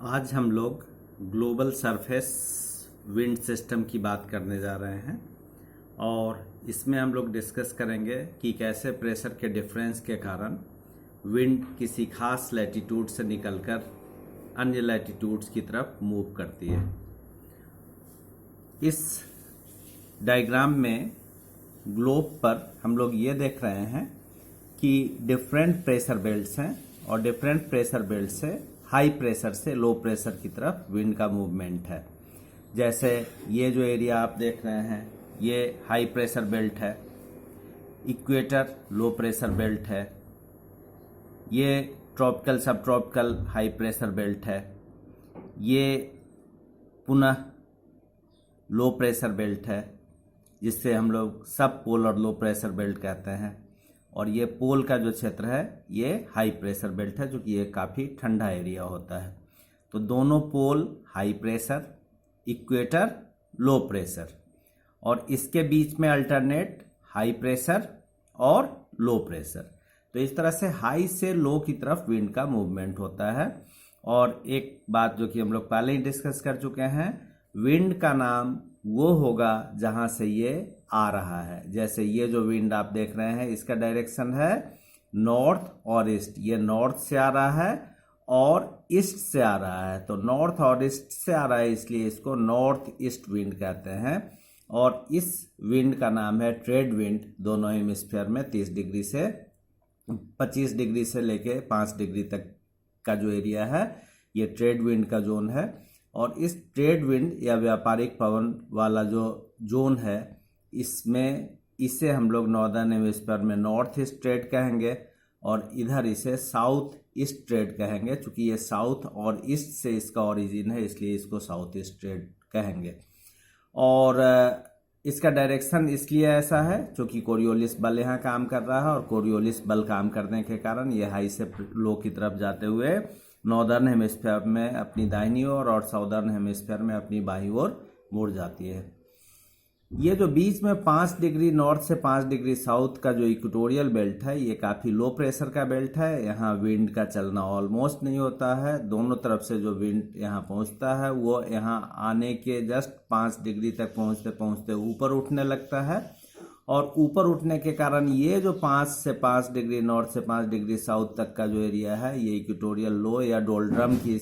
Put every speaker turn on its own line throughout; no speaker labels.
आज हम लोग ग्लोबल सरफेस विंड सिस्टम की बात करने जा रहे हैं और इसमें हम लोग डिस्कस करेंगे कि कैसे प्रेशर के डिफरेंस के कारण विंड किसी खास लैटिट्यूड से निकलकर अन्य लैटिट्यूड्स की तरफ मूव करती है। इस डायग्राम में ग्लोब पर हम लोग ये देख रहे हैं कि डिफरेंट प्रेशर बेल्ट्स हैं और डिफरेंट प्रेशर बेल्ट से हाई प्रेशर से लो प्रेशर की तरफ विंड का मूवमेंट है। जैसे ये जो एरिया आप देख रहे हैं ये हाई प्रेशर बेल्ट है, इक्वेटर लो प्रेशर बेल्ट है, ये ट्रॉपिकल सब ट्रॉपिकल हाई प्रेशर बेल्ट है, ये पुनः लो प्रेशर बेल्ट है जिससे हम लोग सब पोलर लो प्रेशर बेल्ट कहते हैं, और ये पोल का जो क्षेत्र है ये हाई प्रेशर बेल्ट है जो कि ये काफ़ी ठंडा एरिया होता है। तो दोनों pole high pressure, equator low pressure, और इसके बीच में अल्टरनेट हाई प्रेशर और लो प्रेशर। तो इस तरह से हाई से लो की तरफ विंड का मूवमेंट होता है। और एक बात जो कि हम लोग पहले ही डिस्कस कर चुके हैं, विंड का नाम वो होगा जहां से ये आ रहा है। जैसे ये जो विंड आप देख रहे हैं इसका डायरेक्शन है नॉर्थ और ईस्ट, ये नॉर्थ से आ रहा है और ईस्ट से आ रहा है। तो नॉर्थ और ईस्ट से आ रहा है इसलिए इसको नॉर्थ ईस्ट विंड कहते हैं। और इस विंड का नाम है ट्रेड विंड। दोनों हेमिस्फीयर में 30 डिग्री से 25 डिग्री से लेके 5 डिग्री तक का जो एरिया है ये ट्रेड विंड का जोन है। और इस ट्रेड विंड या व्यापारिक पवन वाला जो जोन है इसमें इसे हम लोग नॉर्दर्न हेमिस्फीयर में नॉर्थ ईस्ट ट्रेड कहेंगे और इधर इसे साउथ ईस्ट ट्रेड कहेंगे। चूँकि ये साउथ और ईस्ट से इसका ओरिजिन है इसलिए इसको साउथ ईस्ट ट्रेड कहेंगे। और इसका डायरेक्शन इसलिए ऐसा है क्योंकि कोरियोलिस बल यहाँ काम कर रहा है और कोरियोलिस बल काम करने के कारण ये हाई से लो की तरफ जाते हुए नॉर्दर्न हेमिस्फीयर में अपनी दाहिनी ओर और साउदर्न हेमिस्फीयर में अपनी बाईं ओर मुड़ जाती है। ये जो बीच में 5 डिग्री नॉर्थ से 5 डिग्री साउथ का जो इक्वेटोरियल बेल्ट है ये काफ़ी लो प्रेशर का बेल्ट है। यहाँ विंड का चलना ऑलमोस्ट नहीं होता है। दोनों तरफ से जो विंड यहाँ पहुँचता है वो यहाँ आने के जस्ट 5 डिग्री तक पहुँचते पहुँचते ऊपर उठने लगता है। और ऊपर उठने के कारण ये जो 5 से 5 डिग्री नॉर्थ से 5 डिग्री साउथ तक का जो एरिया है ये इक्वेटोरियल लो या डोल्ड्रम की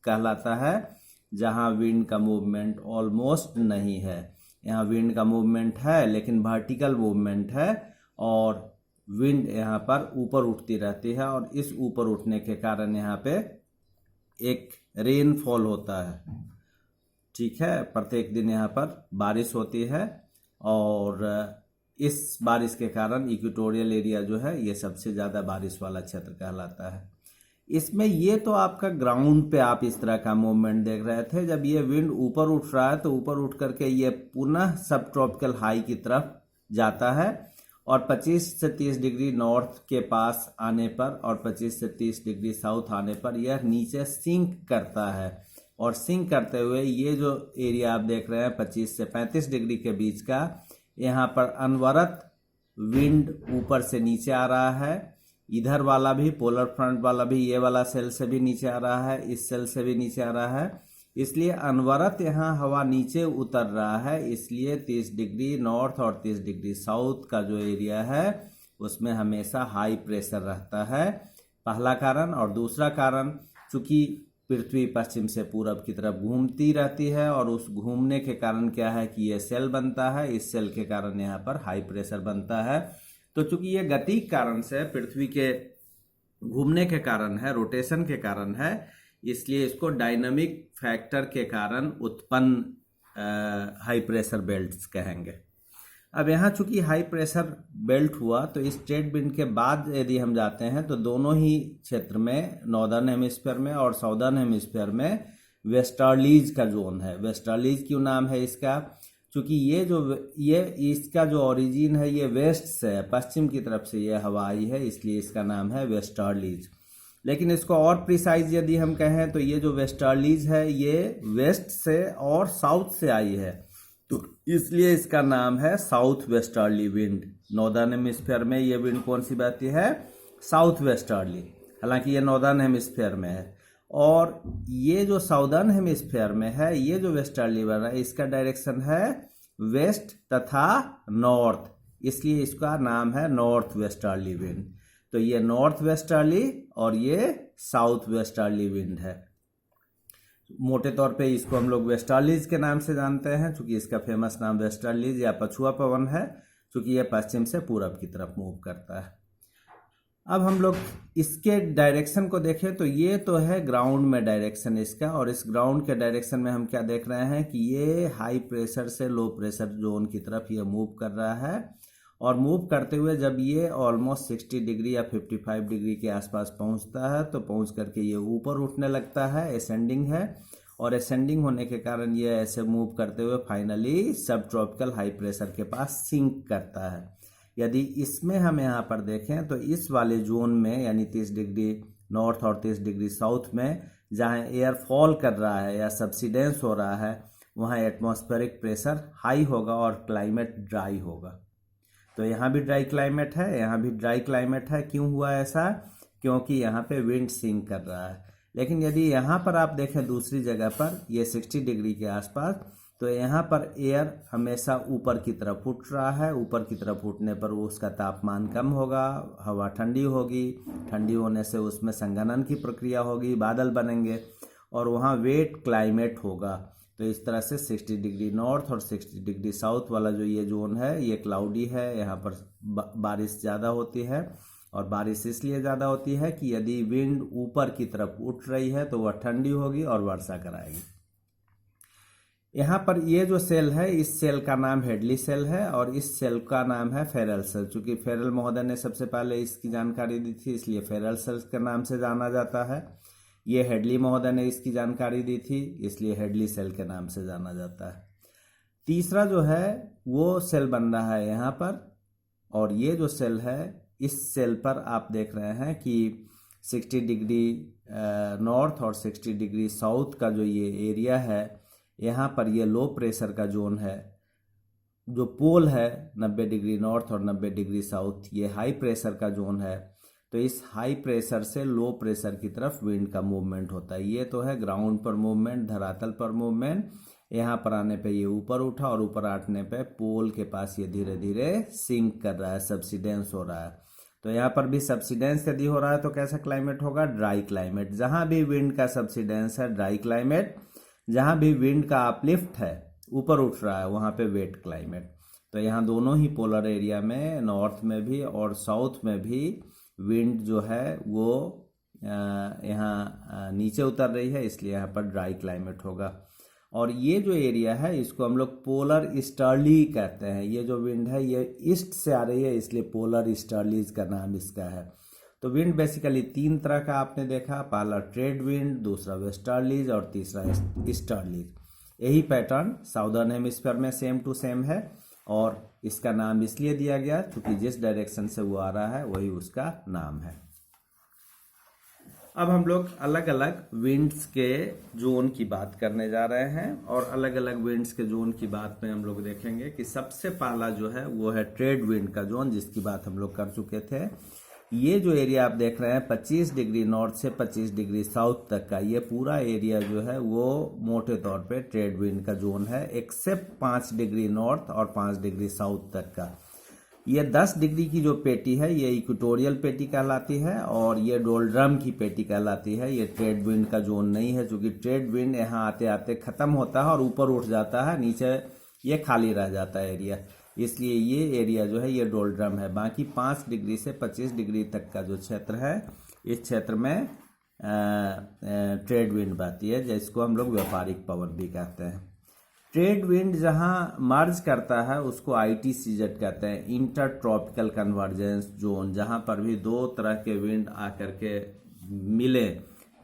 कहलाता है, जहाँ विंड का मूवमेंट ऑलमोस्ट नहीं है। यहाँ विंड का मूवमेंट है लेकिन वर्टिकल मूवमेंट है और विंड यहाँ पर ऊपर उठती रहती है। और इस ऊपर उठने के कारण यहाँ पे एक रेनफॉल होता है। ठीक है, प्रत्येक दिन यहाँ पर बारिश होती है और इस बारिश के कारण इक्वेटोरियल एरिया जो है ये सबसे ज़्यादा बारिश वाला क्षेत्र कहलाता है। इसमें ये तो आपका ग्राउंड पे आप इस तरह का मूवमेंट देख रहे थे। जब ये विंड ऊपर उठ रहा है तो ऊपर उठ करके ये पुनः सब ट्रॉपिकल हाई की तरफ जाता है और 25 से 30 डिग्री नॉर्थ के पास आने पर और 25 से 30 डिग्री साउथ आने पर यह नीचे सिंक करता है। और सिंक करते हुए ये जो एरिया आप देख रहे हैं 25 से 35 डिग्री के बीच का, यहाँ पर अनवरत विंड ऊपर से नीचे आ रहा है। इधर वाला भी पोलर फ्रंट वाला भी ये वाला सेल से भी नीचे आ रहा है, इस सेल से भी नीचे आ रहा है। इसलिए अनवरत यहाँ हवा नीचे उतर रहा है। इसलिए 30 डिग्री नॉर्थ और 30 डिग्री साउथ का जो एरिया है उसमें हमेशा हाई प्रेशर रहता है, पहला कारण। और दूसरा कारण, चूँकि पृथ्वी पश्चिम से पूरब की तरफ घूमती रहती है और उस घूमने के कारण क्या है कि ये सेल बनता है, इस सेल के कारण यहाँ पर हाई प्रेशर बनता है। तो चूंकि ये गति के कारण से पृथ्वी के घूमने के कारण है, रोटेशन के कारण है, इसलिए इसको डायनामिक फैक्टर के कारण उत्पन्न हाई प्रेशर बेल्ट्स कहेंगे। अब यहाँ चूंकि हाई प्रेशर बेल्ट हुआ तो इस ट्रेड विंड के बाद यदि हम जाते हैं तो दोनों ही क्षेत्र में नॉर्दर्न हेमिस्फीयर में और साउदर्न हेमिस्फीयर में वेस्टर्लीज का जोन है। वेस्टर्लीज क्यों नाम है इसका? क्योंकि ये इसका जो ओरिजिन है ये वेस्ट से है, पश्चिम की तरफ से ये हवा आई है, इसलिए इसका नाम है वेस्टर्लीज। लेकिन इसको और प्रिसाइज यदि हम कहें तो ये जो वेस्टर्लीज है ये वेस्ट से और साउथ से आई है, तो इसलिए इसका नाम है south westerly wind. Northern hemisphere में ये विंड कौन सी बहती है? South westerly. हालांकि ये नॉर्दर्न हेमिस्फीयर में है। और ये जो साउदर्न हेमिस्फीयर में है, ये जो वेस्टर्ली बन रहा है, इसका डायरेक्शन है वेस्ट तथा नॉर्थ, इसलिए इसका नाम है नॉर्थ वेस्टर्ली विंड। तो ये नॉर्थ वेस्टर्ली और ये साउथ वेस्टर्ली विंड है। मोटे तौर पे इसको हम लोग वेस्टर्लीज के नाम से जानते हैं, क्योंकि इसका फेमस नाम वेस्टर्लीज या पछुआ पवन है, क्योंकि ये पश्चिम से पूरब की तरफ मूव करता है। अब हम लोग इसके डायरेक्शन को देखें तो ये तो है ग्राउंड में डायरेक्शन इसका, और इस ग्राउंड के डायरेक्शन में हम क्या देख रहे हैं कि ये हाई प्रेशर से लो प्रेशर जोन की तरफ ये मूव कर रहा है, और मूव करते हुए जब ये ऑलमोस्ट 60 डिग्री या 55 डिग्री के आसपास पहुंचता है तो पहुंच करके ये ऊपर उठने लगता है, असेंडिंग है, और असेंडिंग होने के कारण ये ऐसे मूव करते हुए फाइनली सब ट्रॉपिकल हाई प्रेशर के पास सिंक करता है। यदि इसमें हम यहाँ पर देखें तो इस वाले जोन में यानी 30 डिग्री नॉर्थ और 30 डिग्री साउथ में जहाँ एयर फॉल कर रहा है या सब्सिडेंस हो रहा है, वहाँ एटमॉस्फेरिक प्रेशर हाई होगा और क्लाइमेट ड्राई होगा। तो यहाँ भी ड्राई क्लाइमेट है, यहाँ भी ड्राई क्लाइमेट है। क्यों हुआ ऐसा? क्योंकि यहाँ पे विंड सिंक कर रहा है। लेकिन यदि यहाँ पर आप देखें दूसरी जगह पर, ये 60 डिग्री के आसपास, तो यहाँ पर एयर हमेशा ऊपर की तरफ उठ रहा है। ऊपर की तरफ उठने पर उसका तापमान कम होगा, हवा ठंडी होगी, ठंडी होने से उसमें संघनन की प्रक्रिया होगी, बादल बनेंगे और वहाँ वेट क्लाइमेट होगा। तो इस तरह से 60 डिग्री नॉर्थ और 60 डिग्री साउथ वाला जो ये जोन है ये क्लाउडी है। यहाँ पर बारिश ज़्यादा होती है, और बारिश इसलिए ज़्यादा होती है कि यदि विंड ऊपर की तरफ उठ रही है तो वह ठंडी होगी और वर्षा कराएगी। यहाँ पर ये जो सेल है, इस सेल का नाम हेडली सेल है और इस सेल का नाम है फेरल सेल। चूँकि फेरल महोदय ने सबसे पहले इसकी जानकारी दी थी, इसलिए फेरल सेल के नाम से जाना जाता है। ये हेडली महोदय ने इसकी जानकारी दी थी, इसलिए हेडली सेल के नाम से जाना जाता है। तीसरा जो है वो सेल बन रहा है यहाँ पर, और ये जो सेल है इस सेल पर आप देख रहे हैं कि 60 डिग्री नॉर्थ और 60 डिग्री साउथ का जो ये एरिया है, यहाँ पर ये लो प्रेशर का जोन है। जो पोल है 90 डिग्री नॉर्थ और 90 डिग्री साउथ, ये हाई प्रेशर का जोन है। तो इस हाई प्रेशर से लो प्रेशर की तरफ विंड का मूवमेंट होता है। ये तो है ग्राउंड पर मूवमेंट, धरातल पर मूवमेंट। यहाँ पर आने पे ये ऊपर उठा और ऊपर आने पे पोल के पास ये धीरे धीरे सिंक कर रहा है, सब्सिडेंस हो रहा है। तो यहाँ पर भी सब्सिडेंस यदि हो रहा है तो कैसा क्लाइमेट होगा? Dry climate. जहाँ भी विंड का सब्सिडेंस है ड्राई क्लाइमेट, जहाँ भी विंड का अपलिफ्ट है, ऊपर उठ रहा है, वहाँ पे वेट क्लाइमेट। तो यहाँ दोनों ही पोलर एरिया में, नॉर्थ में भी और साउथ में भी विंड जो है वो यहाँ नीचे उतर रही है, इसलिए यहाँ पर ड्राई क्लाइमेट होगा। और ये जो एरिया है इसको हम लोग पोलर ईस्टर्ली कहते हैं। ये जो विंड है ये ईस्ट से आ रही है, इसलिए पोलर ईस्टर्लीज का नाम इसका है। तो विंड बेसिकली 3 तरह का आपने देखा, पहला ट्रेड विंड, दूसरा वेस्टर्लीज और तीसरा ईस्टर्लीज। यही पैटर्न साउदर्न हेमिस्फीयर में सेम टू सेम है, और इसका नाम इसलिए दिया गया क्योंकि जिस डायरेक्शन से वो आ रहा है वही उसका नाम है। अब हम लोग अलग अलग विंड्स के जोन की बात करने जा रहे हैं, और अलग अलग विंड्स के जोन की बात में हम लोग देखेंगे कि सबसे पहला जो है वो है ट्रेड विंड का जोन, जिसकी बात हम लोग कर चुके थे। ये जो एरिया आप देख रहे हैं 25 डिग्री नॉर्थ से 25 डिग्री साउथ तक का, ये पूरा एरिया जो है वो मोटे तौर पे ट्रेड विंड का जोन है, एक्सेप्ट 5 डिग्री नॉर्थ और 5 डिग्री साउथ तक का। ये 10 डिग्री की जो पेटी है ये इक्वेटोरियल पेटी कहलाती है, और ये डोल्ड्रम की पेटी कहलाती है। ये ट्रेड विंड का जोन नहीं है, क्योंकि ट्रेड विंड यहाँ आते आते खत्म होता है और ऊपर उठ जाता है, नीचे ये खाली रह जाता है एरिया, इसलिए ये एरिया जो है ये डोल्ड्रम है। बाकी 5 डिग्री से 25 डिग्री तक का जो क्षेत्र है, इस क्षेत्र में ट्रेड विंड बहती है, जिसको हम लोग व्यापारिक पवन भी कहते हैं। ट्रेड विंड जहां मर्ज करता है उसको ITCZ कहते हैं, इंटर ट्रॉपिकल कन्वर्जेंस जोन। जहां पर भी 2 तरह के विंड आकर के मिले,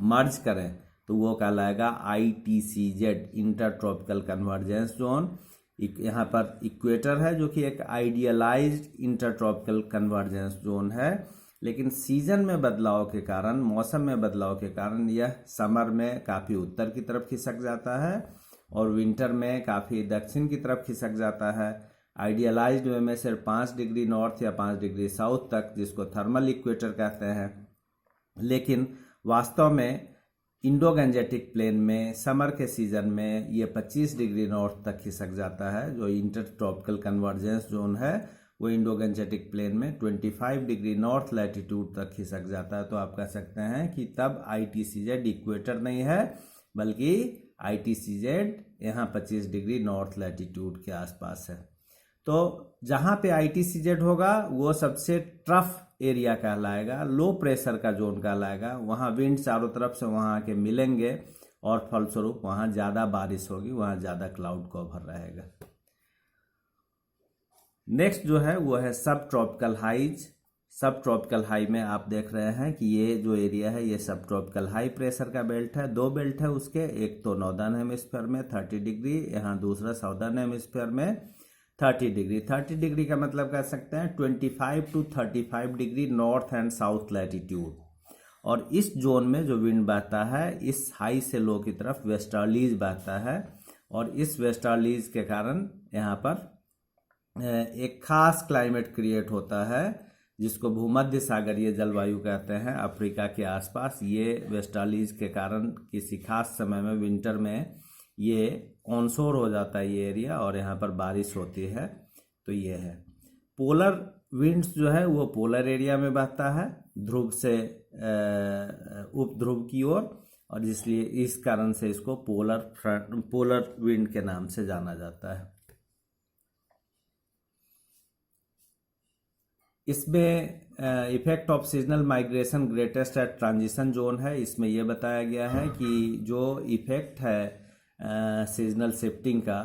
मर्ज करें, तो वो कहलाएगा ITCZ, inter tropical convergence zone. यहाँ पर इक्वेटर है जो कि एक idealised inter tropical convergence zone है, लेकिन सीजन में बदलाव के कारण, मौसम में बदलाव के कारण यह समर में काफ़ी उत्तर की तरफ खिसक जाता है और विंटर में काफ़ी दक्षिण की तरफ खिसक जाता है। आइडियलाइज्ड वे में सिर्फ 5 डिग्री नॉर्थ या 5 डिग्री साउथ तक, जिसको थर्मल इक्वेटर कहते हैं। लेकिन वास्तव में इंडो गंजेटिक प्लेन में समर के सीजन में ये 25 डिग्री नॉर्थ तक खिसक जाता है। जो इंटर ट्रॉपिकल कन्वर्जेंस जोन है वो इंडो गंजेटिक प्लेन में 25 डिग्री नॉर्थ लैटिट्यूड तक खिसक जाता है। तो आप कह सकते हैं कि तब ITCZ इक्वेटर नहीं है, बल्कि ITCZ यहाँ 25 डिग्री नॉर्थ लैटिट्यूड के आसपास है। तो जहाँ पे ITCZ होगा वो सबसे ट्रफ एरिया कहलाएगा, लो प्रेशर का जोन कहलाएगा। वहाँ विंड चारों तरफ से वहाँ आके मिलेंगे और फलस्वरूप वहाँ ज़्यादा बारिश होगी, वहाँ ज़्यादा क्लाउड कवर रहेगा। नेक्स्ट जो है वो है सब ट्रॉपिकल हाईज। सब ट्रॉपिकल हाई में आप देख रहे हैं कि ये जो एरिया है ये सब ट्रॉपिकल हाई प्रेशर का बेल्ट है। दो बेल्ट है उसके, एक तो नॉर्दर्न हेमिस्फीयर में 30 डिग्री, यहाँ दूसरा साउदर्न हेमिस्फीयर में 30 डिग्री। 30 डिग्री का मतलब कह सकते हैं 25 to 35 degree north and south latitude. और इस जोन में जो विंड बहता है इस हाई से लो की तरफ वेस्टर्लीज बहता है, और इस वेस्टर्लीज के कारण यहाँ पर एक खास क्लाइमेट क्रिएट होता है जिसको भूमध्य सागरीय जलवायु कहते हैं। अफ्रीका के आसपास ये वेस्टर्लीज के कारण किसी खास समय में विंटर में ये ऑनशोर हो जाता है ये एरिया, और यहाँ पर बारिश होती है। तो ये है पोलर विंड्स जो है वो पोलर एरिया में बहता है, ध्रुव से उपध्रुव की ओर, और इसलिए इस कारण से इसको पोलर विंड के नाम से जाना जाता है। इसमें effect of seasonal migration greatest at transition zone है। इसमें यह बताया गया है कि जो इफेक्ट है सीजनल शिफ्टिंग का,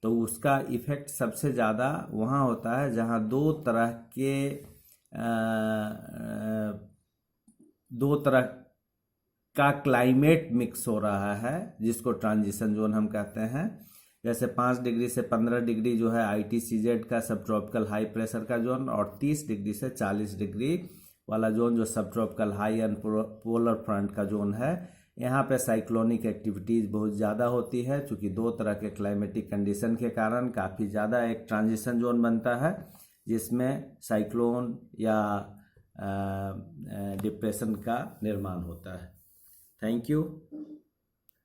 तो उसका इफेक्ट सबसे ज़्यादा वहाँ होता है जहाँ दो तरह का क्लाइमेट मिक्स हो रहा है, जिसको ट्रांजिशन जोन हम कहते हैं। जैसे 5 डिग्री से 15 डिग्री जो है ITCZ का सब ट्रॉपिकल हाई प्रेशर का जोन, और 30 डिग्री से 40 डिग्री वाला जोन जो सब tropical high and polar front का जोन है। यहाँ पे साइक्लोनिक एक्टिविटीज़ बहुत ज़्यादा होती है, क्योंकि दो तरह के क्लाइमेटिक कंडीशन के कारण काफ़ी ज़्यादा एक ट्रांजिशन जोन बनता है जिसमें साइक्लोन या डिप्रेशन का निर्माण होता है। Thank you.